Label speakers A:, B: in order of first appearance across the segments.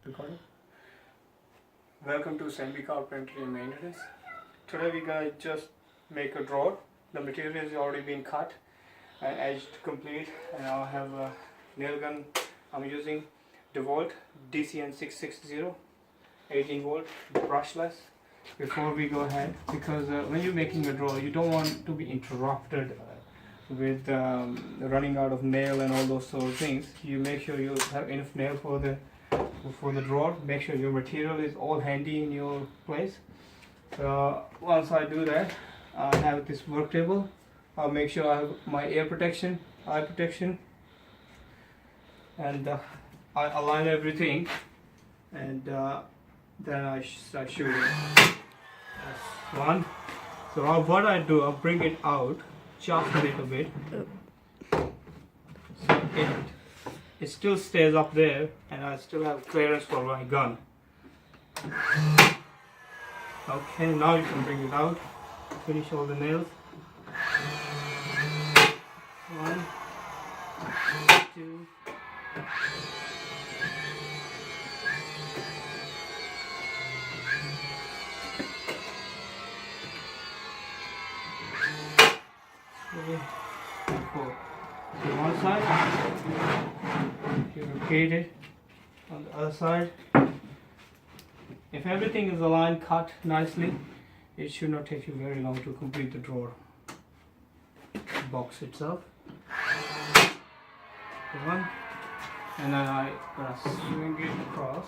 A: Recording. Welcome to Assembly Carpentry and Maintenance. Today we're gonna just make a drawer. The material has already been cut and edged complete, and I have a nail gun. I'm using Dewalt Dcn660 18 volt brushless. Before we go ahead, because when you're making a drawer, you don't want to be interrupted with running out of nail and all those sort of things. You make sure you have enough nail for the drawer. Make sure your material is all handy in your place. So once I do that, I have this work table. I'll make sure I have my eye protection, and I align everything, and then I start shooting. That's one. So what I do, I'll bring it out just a little bit, so it still stays up there, and I still have clearance for my gun. Okay, now you can bring it out, finish all the nails. 1, 2, 3, 4. To one side, you repeat it on the other side. If everything is aligned, cut nicely, it should not take you very long to complete the drawer box itself. One, and then I'm gonna swing it across,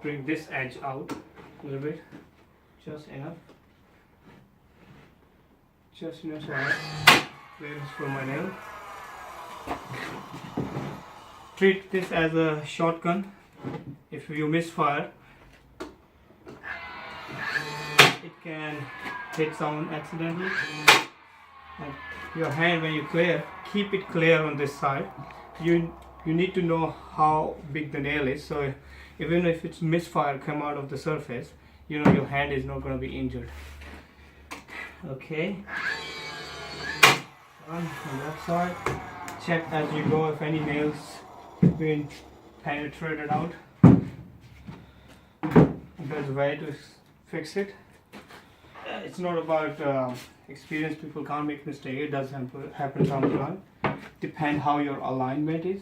A: bring this edge out a little bit, just enough so I have clearance for my nail. Treat this as a shotgun. If you misfire, it can hit someone accidentally. And your hand, when you clear, keep it clear on this side. You need to know how big the nail is, so even if it's misfire come out of the surface, you know your hand is not going to be injured. Okay, on that side, check as you go if any nails been penetrated out. There's a way to fix it. It's not about experienced people can't make mistake. It does happen sometimes. Depend how your alignment is.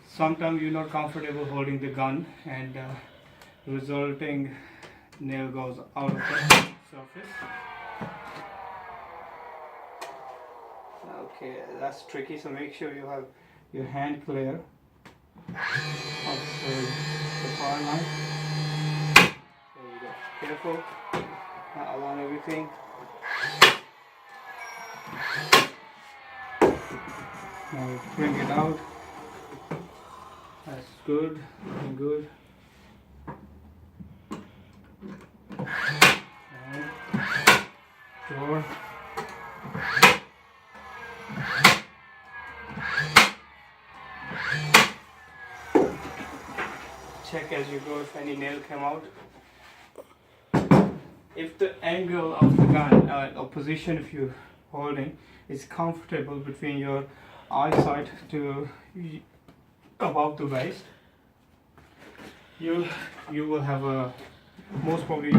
A: Sometimes you're not comfortable holding the gun, and the resulting nail goes out of the surface. Okay, that's tricky, so make sure you have your hand clear of the power line. There you go. Careful. Now align everything. Now bring it out. That's good. Good. And drawer. Check as you go if any nail came out. If the angle of the gun or position if you're holding is comfortable between your eyesight to above the waist, you will have a most probably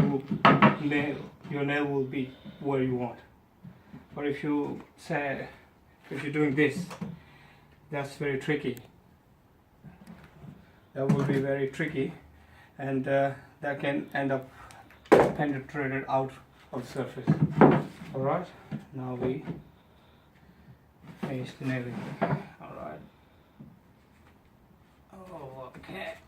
A: your nail will be where you want. But if you're doing this, that's very tricky. That will be very tricky, and that can end up penetrated out of the surface. Alright, now we finish the nailing. Alright. Oh, okay.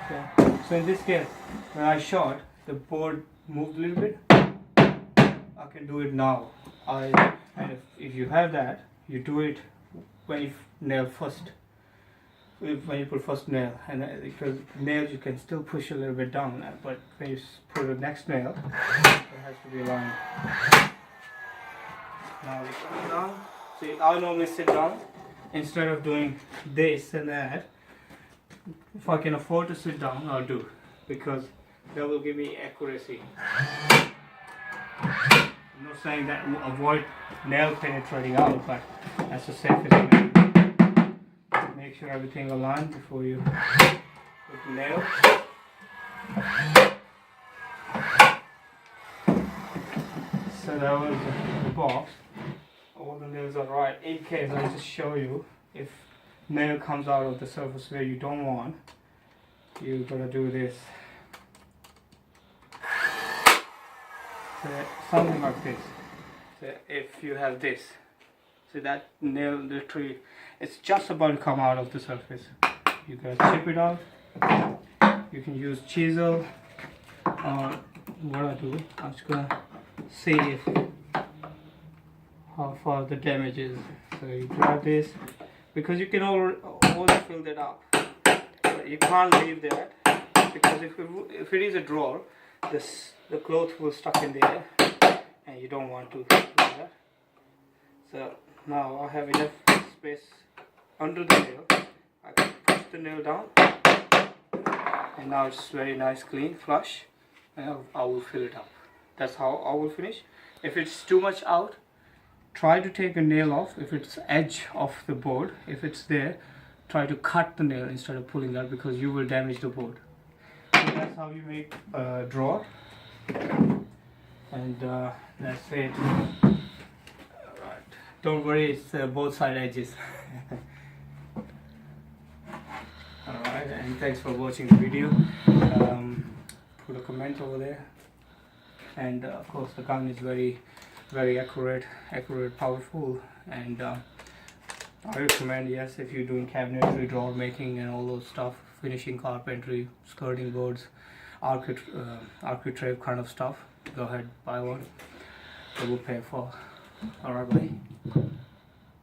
A: Okay. So in this case, when I shot, the board moved a little bit. I can do it now. And if you have that, you do it when you nail first. When you put first nail, and because nails you can still push a little bit down, but when you put the next nail, it has to be aligned. Now we come down. See, I normally sit down instead of doing this and that. If I can afford to sit down, I'll do, because that will give me accuracy. I'm not saying that will avoid nail penetrating out, but that's the safest way. Make sure everything aligned before you put the nail. So that was the box. All the nails are right. In case I just show you, if nail comes out of the surface where you don't want, you gotta do this. So something like this. So if you have this, so that nail literally, it's just about to come out of the surface. You gotta chip it out. You can use chisel, or what I do, I'm just gonna see if how far the damage is. So you grab this, because you can always fill that up. But you can't leave that, because if it is a drawer, the cloth will stuck in there, and you don't want to do that. So now I have enough space under the nail. I can push the nail down, and now it's very nice, clean, flush, and I will fill it up. That's how I will finish. If it's too much out, try to take a nail off. If it's edge of the board, if it's there, try to cut the nail instead of pulling out, because you will damage the board. So that's how you make a drawer, and that's it. Alright, don't worry, it's both side edges. Alright, and thanks for watching the video. Put a comment over there, and of course the gun is very accurate, powerful, and I recommend, yes, if you're doing cabinetry, drawer making and all those stuff, finishing carpentry, skirting boards, architrave kind of stuff, go ahead, buy one. It will pay for. Alright, bye.